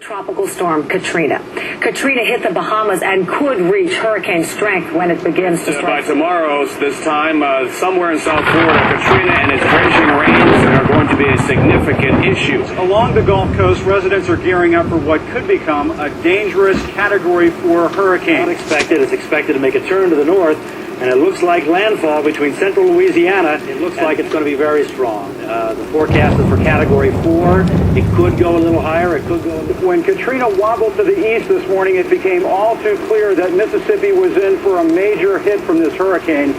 Tropical storm Katrina. Katrina hit the Bahamas and could reach hurricane strength when it begins to strike. By tomorrow, this time, somewhere in South Florida, Katrina and its drenching rains are going to be a significant issue. Along the Gulf Coast, residents are gearing up for what could become a dangerous Category 4 hurricane. It's expected to make a turn to the north, and it looks like landfall between central Louisiana. It looks like it's going to be very strong. The forecast is for Category 4. It could go a little higher. It could go a little... When Katrina wobbled to the east this morning, it became all too clear that Mississippi was in for a major hit from this hurricane.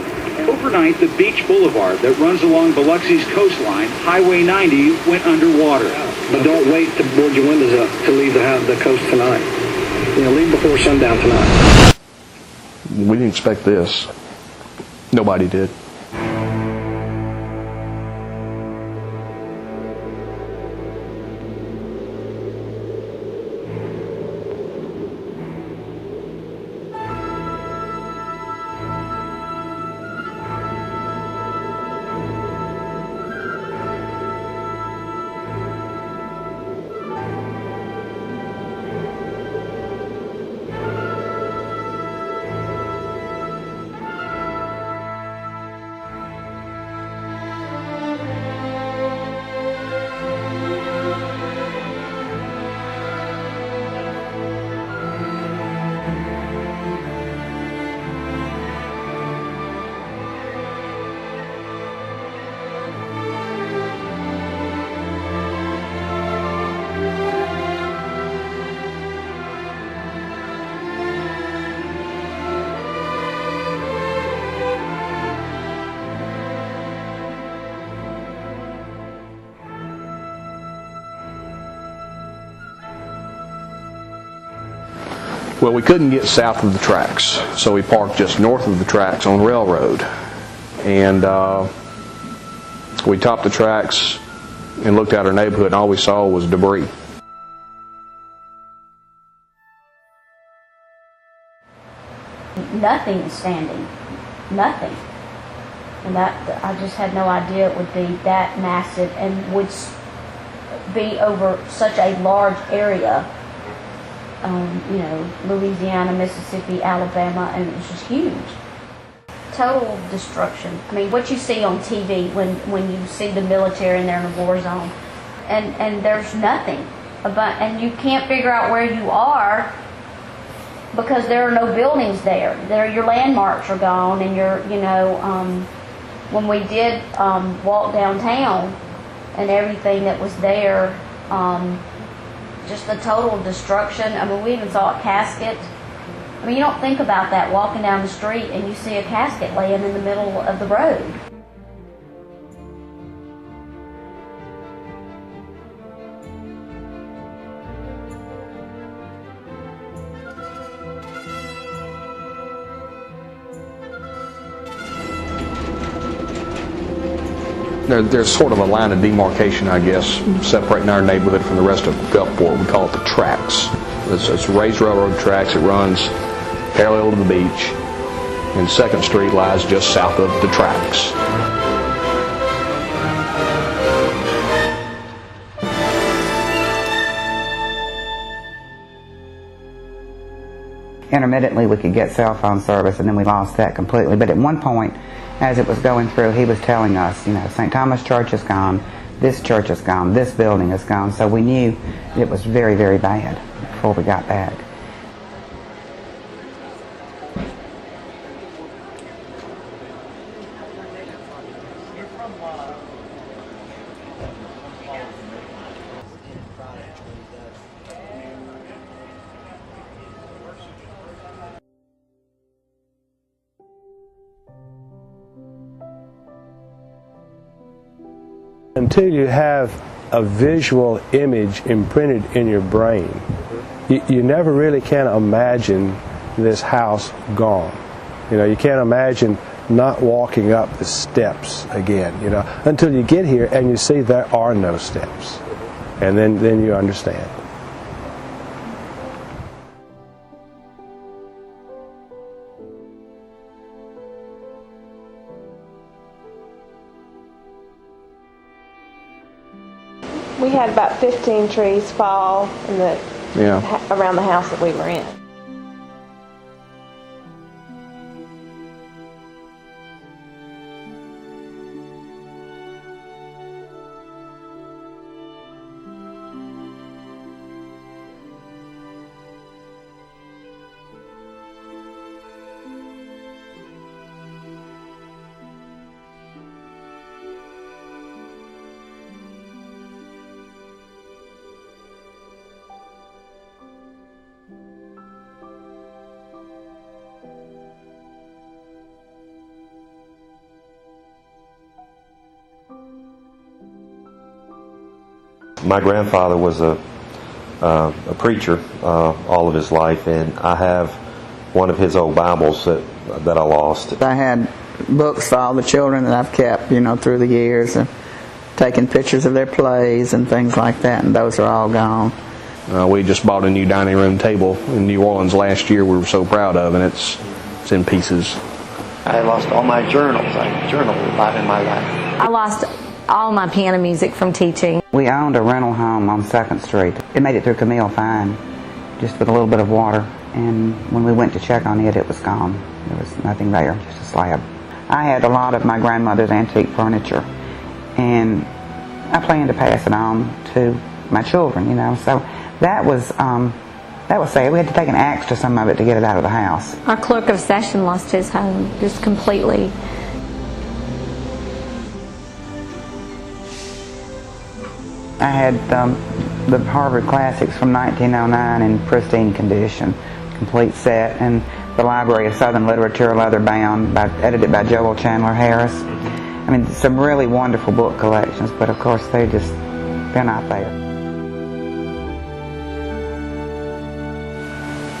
Overnight, the beach boulevard that runs along Biloxi's coastline, Highway 90, went underwater. But don't wait to board your windows up to leave the coast tonight. Leave before sundown tonight. We didn't expect this. Nobody did. Well, we couldn't get south of the tracks, so we parked just north of the tracks on Railroad. And we topped the tracks and looked at our neighborhood, and all we saw was debris. Nothing is standing. Nothing. And that, I just had no idea it would be that massive and would be over such a large area. Louisiana, Mississippi, Alabama, and it was just huge. Total destruction. I mean, what you see on TV when you see the military and they're in a war zone, and there's nothing. And you can't figure out where you are because there are no buildings there. Your landmarks are gone, and when we did walk downtown and everything that was there, just the total destruction. I mean, we even saw a casket. I mean, you don't think about that walking down the street and you see a casket laying in the middle of the road. There's sort of a line of demarcation, I guess, separating our neighborhood from the rest of Gulfport. We call it the tracks. It's raised railroad tracks. It runs parallel to the beach, and 2nd Street lies just south of the tracks. Intermittently we could get cell phone service, and then we lost that completely. But at one point, as it was going through, he was telling us, St. Thomas Church is gone, this church is gone, this building is gone. So we knew it was very, very bad before we got back. Until you have a visual image imprinted in your brain, you never really can imagine this house gone. You can't imagine not walking up the steps again, until you get here and you see there are no steps. And then you understand. We had about 15 trees fall in the around the house that we were in. My grandfather was a preacher all of his life, and I have one of his old Bibles that I lost. I had books for all the children that I've kept, through the years, and taking pictures of their plays and things like that, and those are all gone. We just bought a new dining room table in New Orleans last year. We were so proud of, and it's in pieces. I lost all my journals. I journaled a lot in my life. I lost all my piano music from teaching. We owned a rental home on 2nd Street. It made it through Camille fine, just with a little bit of water. And when we went to check on it, it was gone. There was nothing there, just a slab. I had a lot of my grandmother's antique furniture, and I planned to pass it on to my children, So that was sad. We had to take an axe to some of it to get it out of the house. Our clerk of session lost his home just completely. I had the Harvard Classics from 1909 in pristine condition, complete set, and the Library of Southern Literature, leather bound, edited by Joel Chandler Harris. I mean, some really wonderful book collections, but of course they're not there.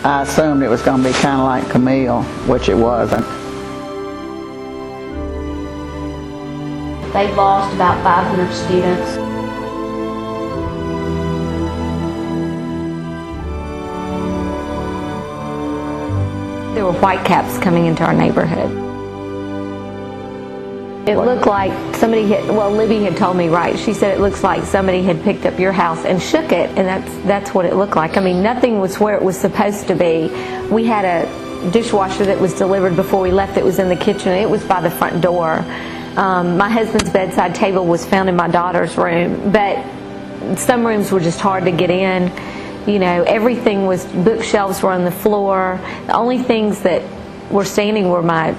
I assumed it was going to be kind of like Camille, which it wasn't. They've lost about 500 students. There were whitecaps coming into our neighborhood. It looked like somebody Libby had told me, right, she said it looks like somebody had picked up your house and shook it, and that's what it looked like. I mean, nothing was where it was supposed to be. We had a dishwasher that was delivered before we left that was in the kitchen. It was by the front door. My husband's bedside table was found in my daughter's room, but some rooms were just hard to get in. Everything was, bookshelves were on the floor. The only things that were standing were my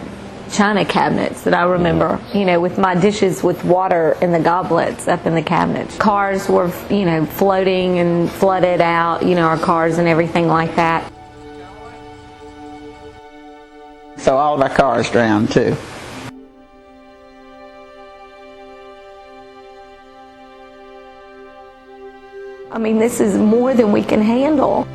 china cabinets that I remember, with my dishes with water in the goblets up in the cabinets. Cars were, floating and flooded out, our cars and everything like that. So all of our cars drowned too. I mean, this is more than we can handle.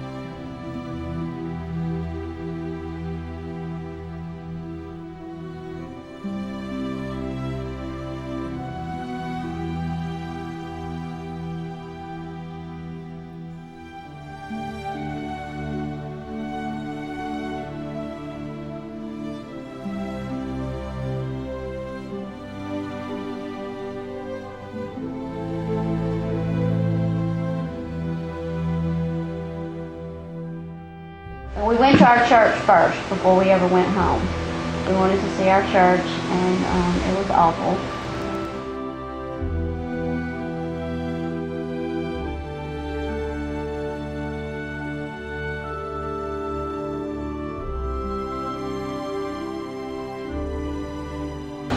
We went to our church first before we ever went home. We wanted to see our church, and it was awful.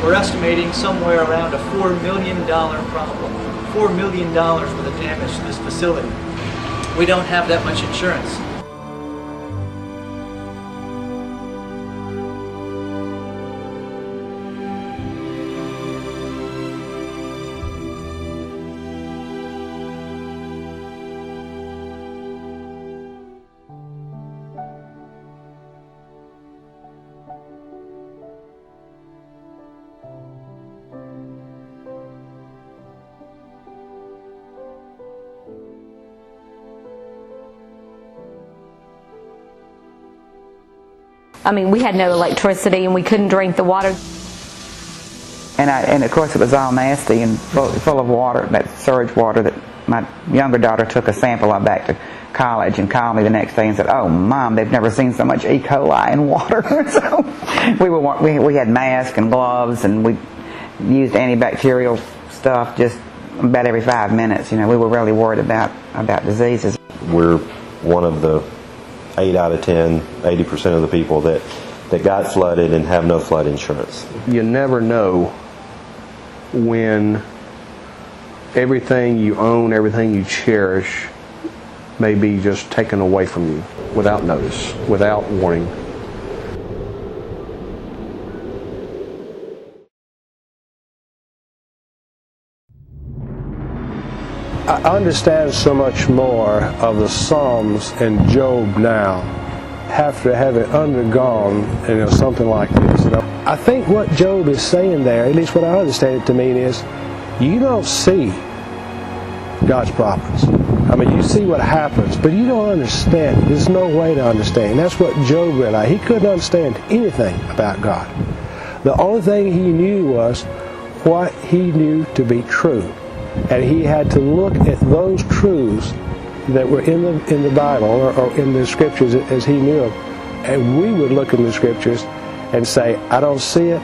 We're estimating somewhere around a $4 million problem. $4 million worth of damage to this facility. We don't have that much insurance. I mean, we had no electricity and we couldn't drink the water. And of course it was all nasty and full of water, that surge water that my younger daughter took a sample of back to college and called me the next day and said, "Oh, Mom, they've never seen so much E. coli in water." So we had masks and gloves, and we used antibacterial stuff just about every 5 minutes. We were really worried about diseases. We're one of the 8 out of 10, 80% of the people that got flooded and have no flood insurance. You never know when everything you own, everything you cherish, may be just taken away from you without notice, without warning. I understand so much more of the Psalms and Job now after having undergone something like this. I think what Job is saying there, at least what I understand it to mean, is you don't see God's providence. I mean, you see what happens, but you don't understand it. There's no way to understand. That's what Job realized. He couldn't understand anything about God. The only thing he knew was what he knew to be true. And he had to look at those truths that were in the Bible or in the Scriptures as he knew them. And we would look in the Scriptures and say, I don't see it,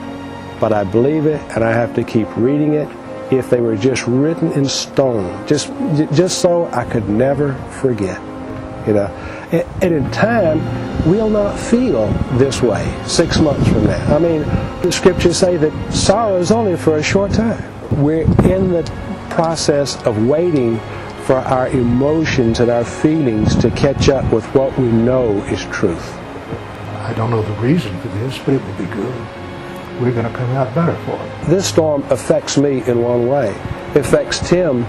but I believe it, and I have to keep reading it if they were just written in stone, just so I could never forget. And in time, we'll not feel this way 6 months from now. I mean, the Scriptures say that sorrow is only for a short time. We're in the process of waiting for our emotions and our feelings to catch up with what we know is truth. I don't know the reason for this, but it will be good. We're going to come out better for it. This storm affects me in one way. It affects Tim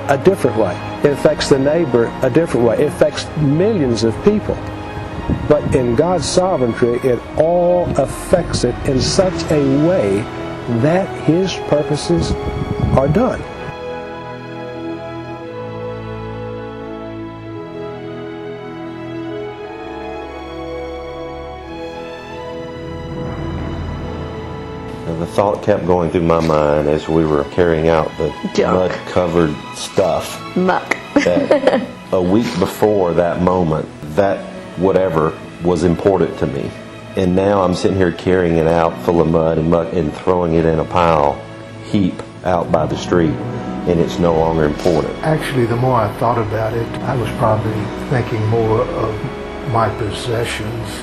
a different way. It affects the neighbor a different way. It affects millions of people. But in God's sovereignty, it all affects it in such a way that His purposes are done. The thought kept going through my mind as we were carrying out the mud-covered stuff. Muck. That a week before that moment, that whatever was important to me. And now I'm sitting here carrying it out full of mud and muck and throwing it in a heap out by the street, and it's no longer important. Actually, the more I thought about it, I was probably thinking more of my possessions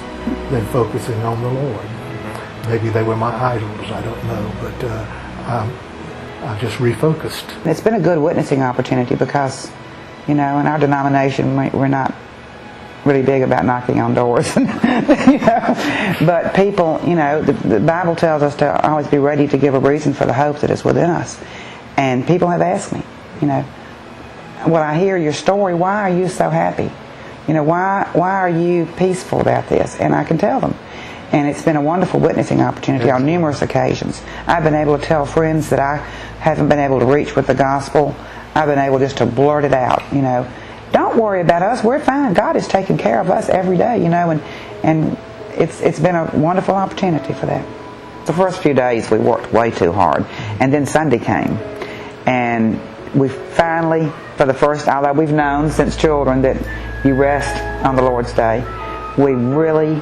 than focusing on the Lord. Maybe they were my idols, I don't know, but I just refocused. It's been a good witnessing opportunity because, in our denomination, we're not really big about knocking on doors. But people, the Bible tells us to always be ready to give a reason for the hope that is within us. And people have asked me, when I hear your story, why are you so happy? Why are you peaceful about this? And I can tell them. And it's been a wonderful witnessing opportunity on numerous occasions. I've been able to tell friends that I haven't been able to reach with the gospel. I've been able just to blurt it out, Don't worry about us. We're fine. God is taking care of us every day, and it's been a wonderful opportunity for that. The first few days we worked way too hard, and then Sunday came, and we finally, for the first, although we've known since children that you rest on the Lord's Day, we really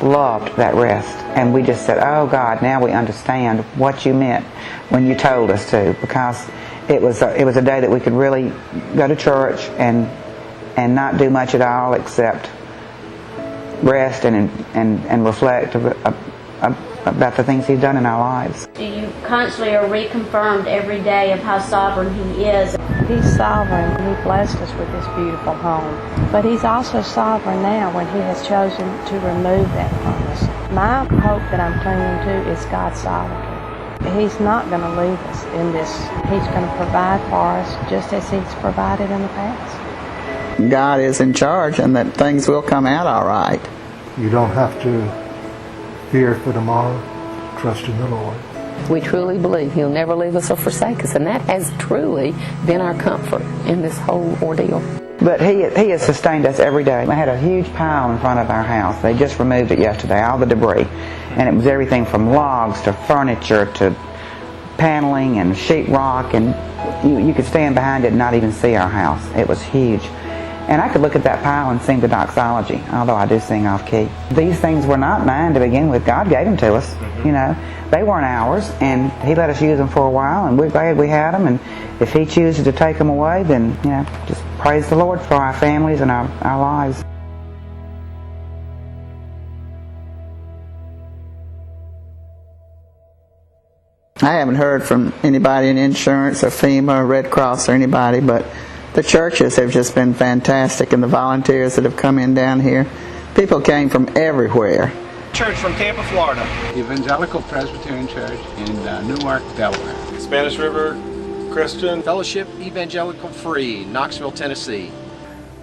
loved that rest, and we just said, oh God, now we understand what you meant when you told us to, because it was a day that we could really go to church and not do much at all except rest and reflect about the things He's done in our lives. You constantly are reconfirmed every day of how sovereign He is. He's sovereign. He blessed us with this beautiful home. But He's also sovereign now when He has chosen to remove that from us. My hope that I'm clinging to is God's sovereignty. He's not going to leave us in this. He's going to provide for us just as He's provided in the past. God is in charge and that things will come out all right. You don't have to fear for tomorrow. Trust in the Lord. We truly believe He'll never leave us or forsake us, and that has truly been our comfort in this whole ordeal. But He has sustained us every day. We had a huge pile in front of our house. They just removed it yesterday, all the debris. And it was everything from logs to furniture to paneling and sheetrock. And, You could stand behind it and not even see our house. It was huge. And I could look at that pile and sing the doxology, although I do sing off key. These things were not mine to begin with. God gave them to us, you know. They weren't ours, and He let us use them for a while, and we're glad we had them. And if He chooses to take them away, then, you know, just praise the Lord for our families and our lives. I haven't heard from anybody in insurance or FEMA or Red Cross or anybody, but the churches have just been fantastic, and the volunteers that have come in down here. People came from everywhere. Church from Tampa, Florida. Evangelical Presbyterian Church in Newark, Delaware. Spanish River Christian Fellowship Evangelical Free, Knoxville, Tennessee.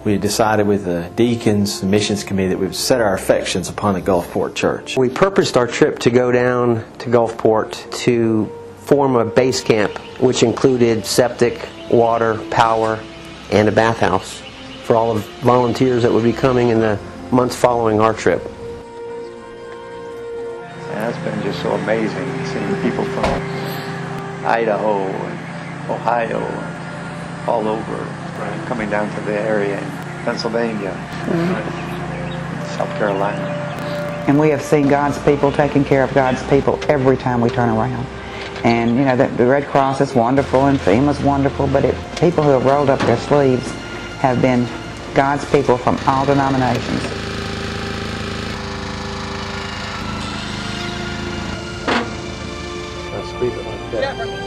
We decided with the deacons and missions committee that we would set our affections upon the Gulfport Church. We purposed our trip to go down to Gulfport to form a base camp, which included septic, water, power, and a bathhouse for all of the volunteers that would be coming in the months following our trip. And it's been just so amazing seeing people from Idaho and Ohio and all over coming down to the area in Pennsylvania, South Carolina. And we have seen God's people taking care of God's people every time we turn around. And, you know, the Red Cross is wonderful and FEMA's wonderful, but people who have rolled up their sleeves have been God's people from all denominations. Let's squeeze it like that.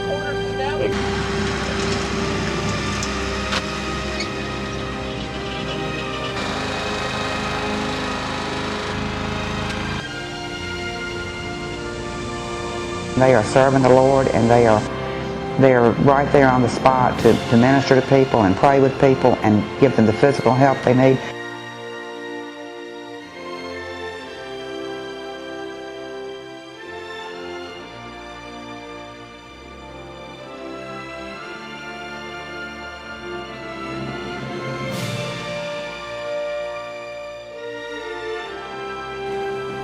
They are serving the Lord, and they are right there on the spot to minister to people and pray with people and give them the physical help they need.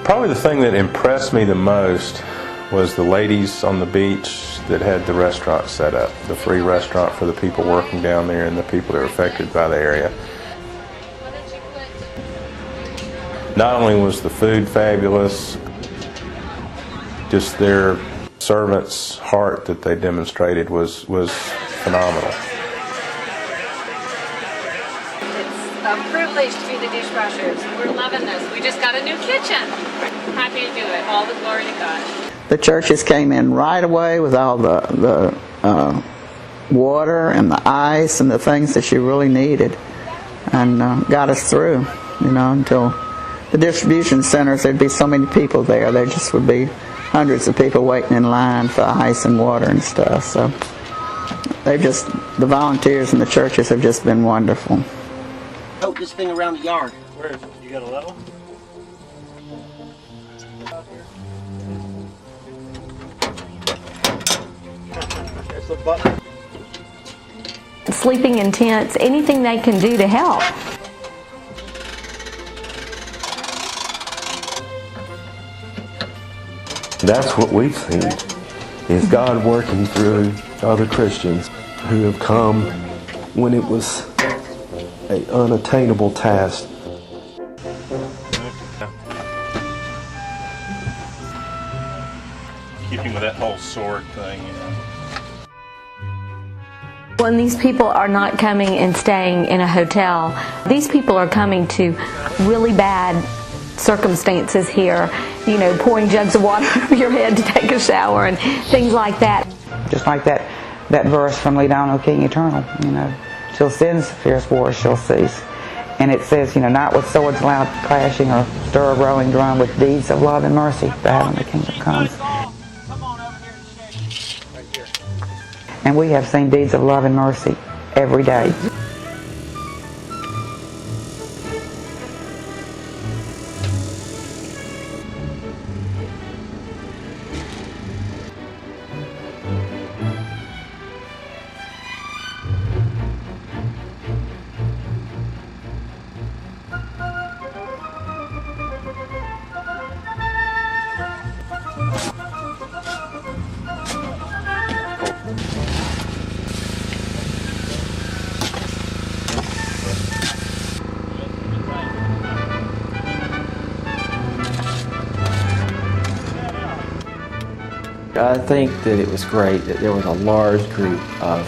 Probably the thing that impressed me the most was the ladies on the beach that had the restaurant set up, the free restaurant for the people working down there and the people that are affected by the area. Not only was the food fabulous, just their servant's heart that they demonstrated was phenomenal. It's a privilege to be the dishwashers. We're loving this. We just got a new kitchen. Happy to do it. All the glory to God. The churches came in right away with all the water and the ice and the things that you really needed, and got us through, you know, until the distribution centers. There'd be so many people there. There just would be hundreds of people waiting in line for ice and water and stuff. So the volunteers in the churches have just been wonderful. Tote this thing around the yard. Where is it? You got a level? There's the button. Sleeping in tents, anything they can do to help. That's what we've seen, is God working through other Christians who have come when it was an unattainable task. Keeping with that whole sword thing, you know. When these people are not coming and staying in a hotel, these people are coming to really bad circumstances here, you know, pouring jugs of water over your head to take a shower and things like that. Just like that verse from Lead On, O King Eternal, you know, till sin's fierce wars shall cease. And it says, you know, not with swords loud clashing or stir of rolling drum, with deeds of love and mercy, the heavenly kingdom comes. And we have seen deeds of love and mercy every day. I think that it was great that there was a large group of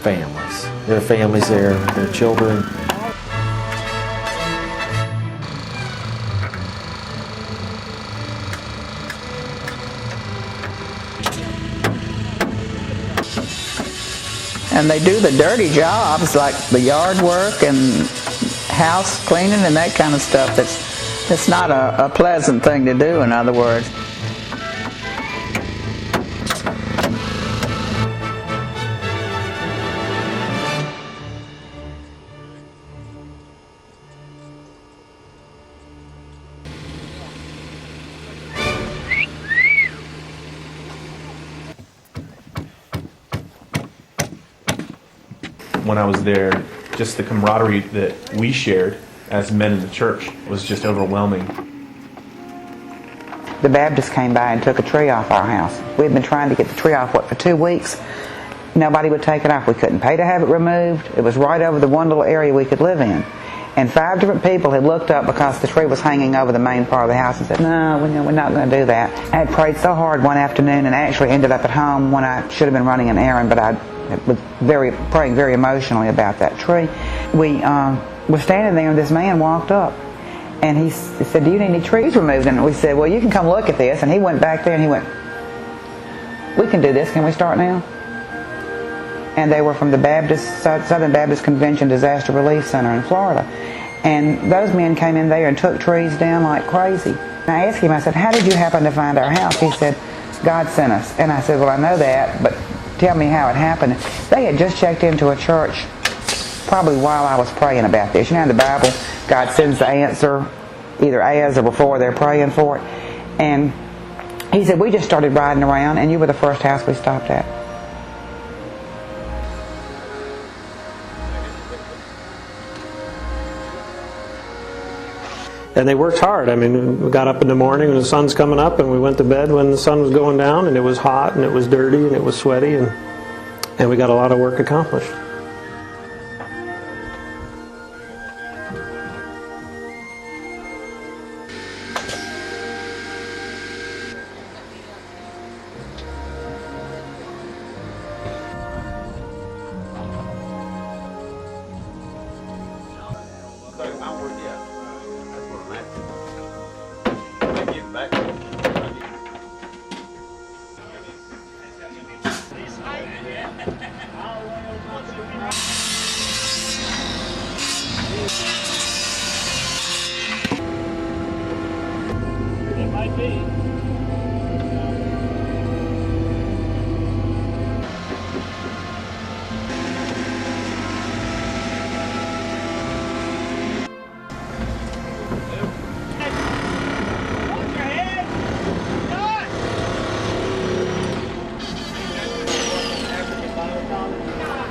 families. There are families there, their children. And they do the dirty jobs like the yard work and house cleaning and that kind of stuff. It's not a pleasant thing to do, in other words. When I was there, just the camaraderie that we shared as men in the church was just overwhelming. The Baptists came by and took a tree off our house. We had been trying to get the tree off, for 2 weeks? Nobody would take it off. We couldn't pay to have it removed. It was right over the one little area we could live in. And 5 different people had looked up because the tree was hanging over the main part of the house and said, no, we're not going to do that. I had prayed so hard one afternoon and actually ended up at home when I should have been running an errand, but I was praying very emotionally about that tree. We were standing there and this man walked up and he said, do you need any trees removed? And we said, well, you can come look at this. And he went back there and he went, we can do this. Can we start now? And they were from the Southern Baptist Convention Disaster Relief Center in Florida. And those men came in there and took trees down like crazy. And I asked him, I said, how did you happen to find our house? He said, God sent us. And I said, well, I know that, but tell me how it happened. They had just checked into a church probably while I was praying about this. You know, in the Bible, God sends the answer either as or before they're praying for it. And he said, we just started riding around and you were the first house we stopped at. And they worked hard. I mean, we got up in the morning when the sun's coming up, and we went to bed when the sun was going down, and it was hot, and it was dirty, and it was sweaty, and we got a lot of work accomplished.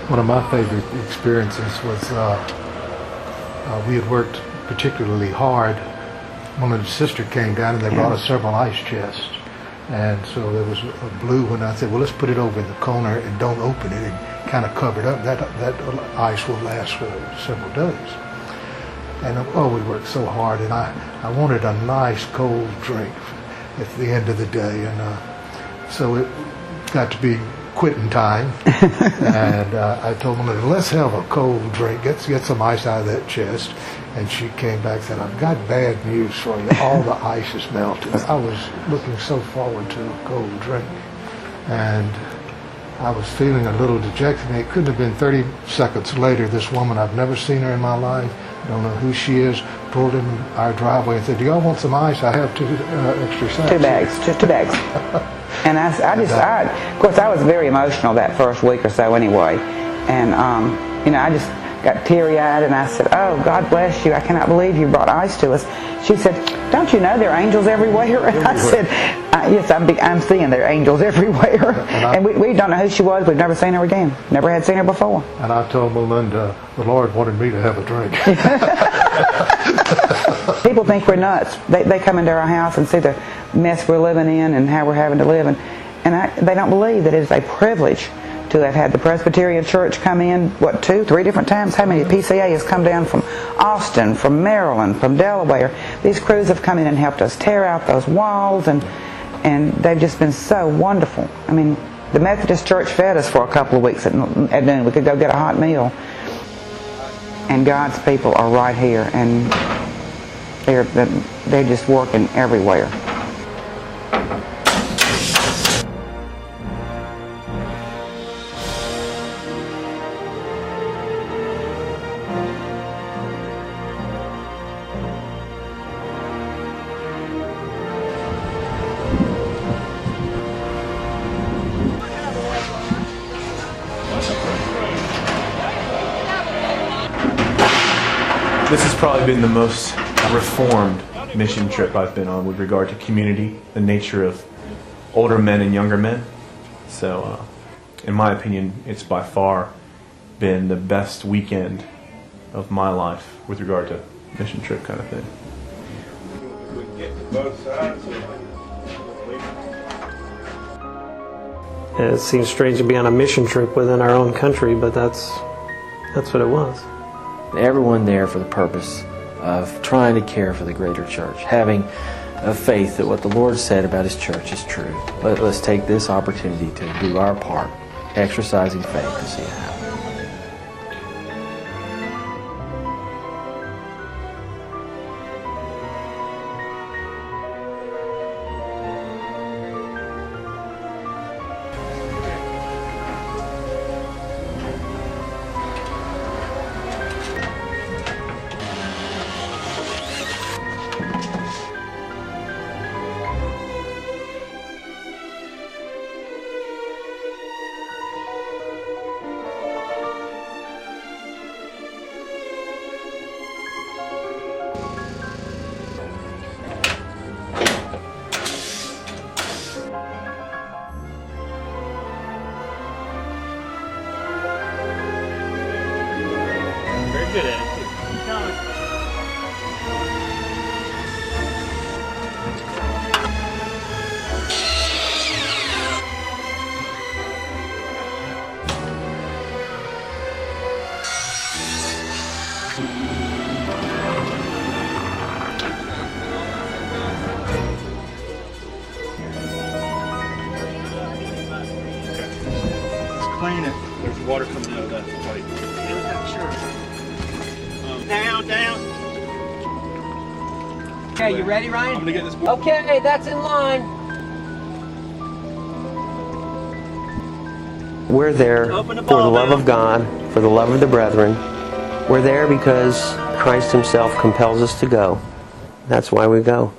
One of my favorite experiences was we had worked particularly hard. One of the sisters came down and they brought us several ice chests. And so there was a blue one. I said, well, let's put it over in the corner and don't open it and kind of cover it up. That ice will last for several days. And we worked so hard, and I wanted a nice cold drink at the end of the day. And so it got to be quitting time, and I told Melinda, let's have a cold drink, get some ice out of that chest. And she came back and said, I've got bad news for you, all the ice is melted. I was looking so forward to a cold drink, and I was feeling a little dejected. And it couldn't have been 30 seconds later, this woman, I've never seen her in my life, don't know who she is, pulled in our driveway and said, do y'all want some ice? I have 2 extra sacks. 2 bags, just 2 bags. And of course, I was very emotional that first week or so anyway. And, I just got teary-eyed and I said, oh, God bless you. I cannot believe you brought ice to us. She said, don't you know there are angels everywhere? And I said, yes, I'm seeing there are angels everywhere. And we don't know who she was. We've never seen her again. Never had seen her before. And I told Melinda, the Lord wanted me to have a drink. People think we're nuts. They come into our house and see the mess we're living in and how we're having to live. And they don't believe that it is a privilege to have had the Presbyterian Church come in, 2, 3 different times? How many PCA has come down from Austin, from Maryland, from Delaware? These crews have come in and helped us tear out those walls, and and they've just been so wonderful. I mean, the Methodist Church fed us for a couple of weeks at noon. We could go get a hot meal. And God's people are right here, and they're just working everywhere. This has probably been the most reformed mission trip I've been on with regard to community, the nature of older men and younger men. So, in my opinion, it's by far been the best weekend of my life with regard to mission trip kind of thing. It seems strange to be on a mission trip within our own country, but that's what it was. Everyone there for the purpose of trying to care for the greater church, having a faith that what the Lord said about His church is true. Let's take this opportunity to do our part, exercising faith to see it happen. Good at it. Keep going. Let's clean it. There's water coming out of that pipe. Down, down. Okay, you ready, Ryan? I'm gonna get this. Okay, that's in line. We're there for the love of God, for the love of the brethren. We're there because Christ Himself compels us to go. That's why we go.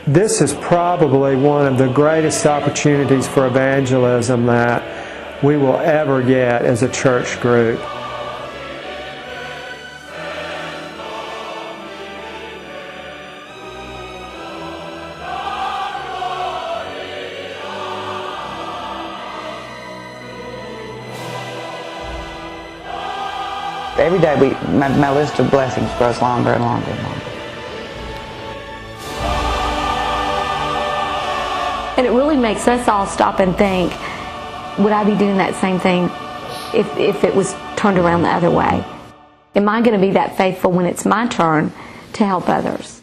This is probably one of the greatest opportunities for evangelism that we will ever get as a church group. Every day my list of blessings grows longer and longer and longer. And it really makes us all stop and think, would I be doing that same thing if it was turned around the other way? Am I going to be that faithful when it's my turn to help others?